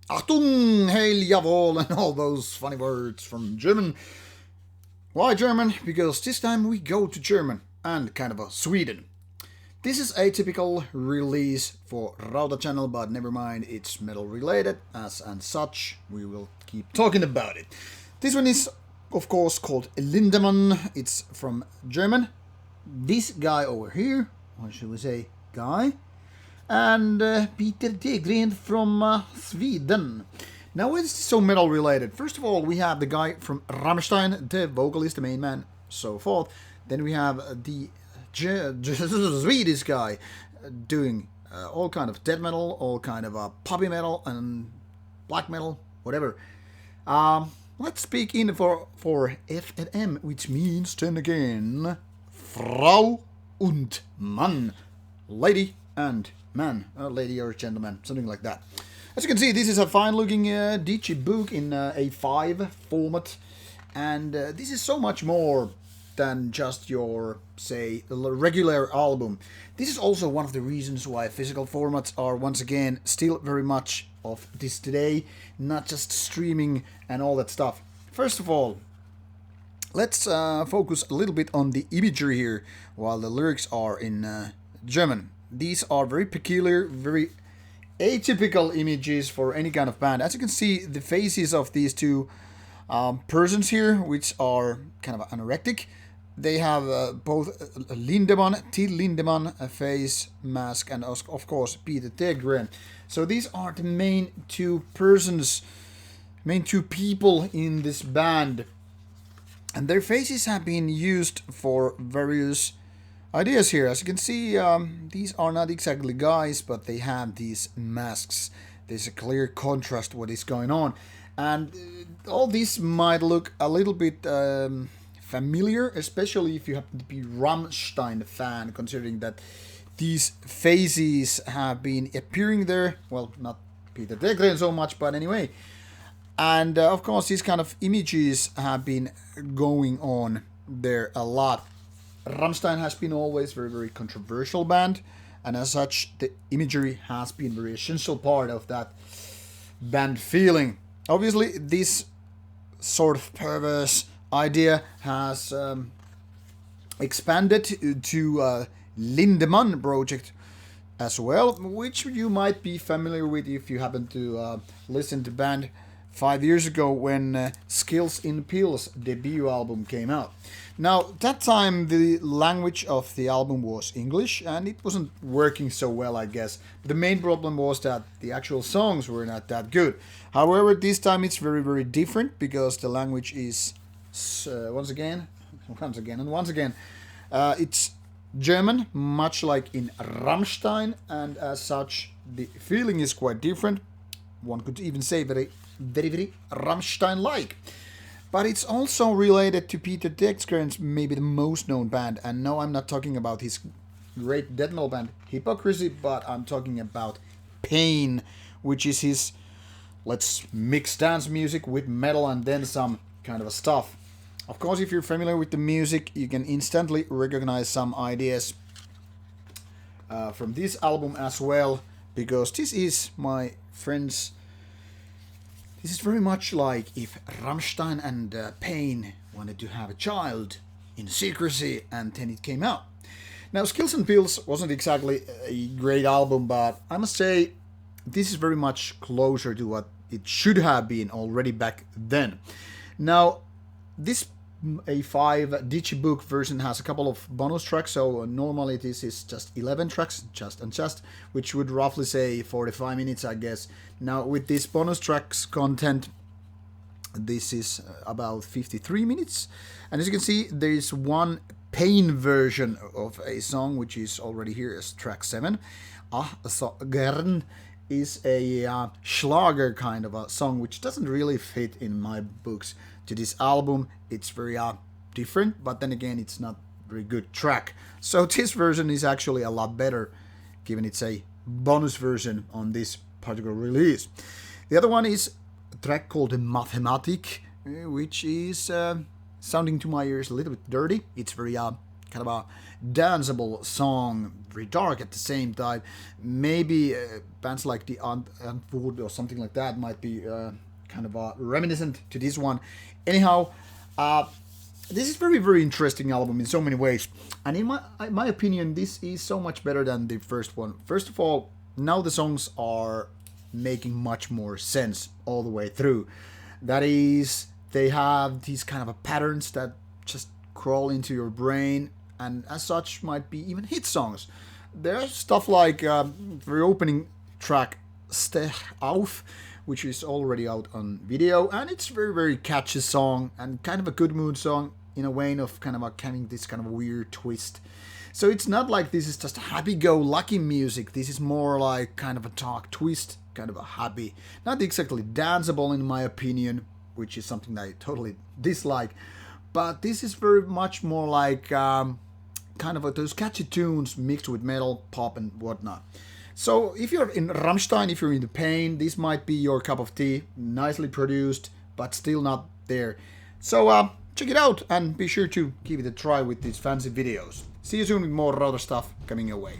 Achtung, Heil, Jawohl, and all those funny words from German. Why German? Because this time we go to German and kind of a Sweden. This is a typical release for Rauta channel, but never mind, it's metal related, as and such, we will keep talking about it. This one is, of course, called Lindemann. It's from German. This guy over here, or should we say guy, and Peter Tägtren from Sweden. Now, it's so metal related. First of all, we have the guy from Rammstein, the vocalist, the main man, so forth. Then we have the Swedish guy doing all kind of death metal, all kind of poppy metal and black metal, whatever. Let's speak in for F and M, which means then again Frau und Mann, lady and man, lady or gentleman, something like that. As you can see, this is a fine-looking digi book in A5 format, and this is so much more than just your, say, regular album. This is also one of the reasons why physical formats are once again still very much of this today, not just streaming and all that stuff. First of all, let's focus a little bit on the imagery here, while the lyrics are in German. These are very peculiar, very atypical images for any kind of band. As you can see, the faces of these two persons here, which are kind of anorectic, they have both Lindemann, Till Lindemann, a face mask, and of course Peter Tägtren. So these are the main two persons, main two people in this band, and their faces have been used for various ideas here. As you can see, these are not exactly guys, but they have these masks. There's a clear contrast what is going on, and all this might look a little bit familiar, especially if you happen to be Rammstein fan, considering that these faces have been appearing there. Well, not Peter Tägtren so much, but anyway. And of course, these kind of images have been going on there a lot. Rammstein has been always very, very controversial band, and as such, the imagery has been a very essential part of that band feeling. Obviously, this sort of perverse idea has expanded to Lindemann project as well, which you might be familiar with if you happen to listen to band 5 years ago when Skills in Pills debut album came out. Now, that time the language of the album was English, and it wasn't working so well, I guess. The main problem was that the actual songs were not that good. However, this time it's very, very different, because the language is once again, it's German, much like in Rammstein, and as such, the feeling is quite different. One could even say very, very, very Rammstein-like. But it's also related to Peter Tägtren's maybe the most known band, and no, I'm not talking about his great death metal band Hypocrisy, but I'm talking about Pain, which is his, let's mix dance music with metal and then some kind of a stuff. Of course, if you're familiar with the music, you can instantly recognize some ideas from this album as well, because this is, my friends, this is very much like if Rammstein and Pain wanted to have a child in secrecy, and then it came out. Now, Skills and Pills wasn't exactly a great album, but I must say this is very much closer to what it should have been already back then. Now, this A5 digibook version has a couple of bonus tracks, so normally this is just 11 tracks, just, which would roughly say 45 minutes, I guess. Now, with this bonus tracks content, this is about 53 minutes, and as you can see, there is one Pain version of a song, which is already here as track 7. So Gern is a Schlager kind of a song, which doesn't really fit in my books to this album. It's very different, but then again, it's not very good track. So this version is actually a lot better, given it's a bonus version on this particular release. The other one is a track called Mathematik, which is sounding to my ears a little bit dirty. It's very kind of a danceable song, very dark at the same time. Maybe bands like the Antwoord or something like that might be kind of reminiscent to this one. Anyhow, this is very interesting album in so many ways, and in my opinion, this is so much better than the first one. First of all, now the songs are making much more sense all the way through. That is, they have these kind of patterns that just crawl into your brain, and as such might be even hit songs. There's stuff like the opening track Steh Auf, which is already out on video, and it's very catchy song and kind of a good mood song in a way of kind of having this kind of a weird twist. So it's not like this is just happy-go-lucky music. This is more like kind of a dark twist, kind of a happy, not exactly danceable in my opinion, which is something that I totally dislike. But this is very much more like kind of those catchy tunes mixed with metal, pop, and whatnot. So if you're in Rammstein, if you're into pain, this might be your cup of tea. Nicely produced, but still not there. So check it out and be sure to give it a try with these fancy videos. See you soon with more Rauta stuff coming your way.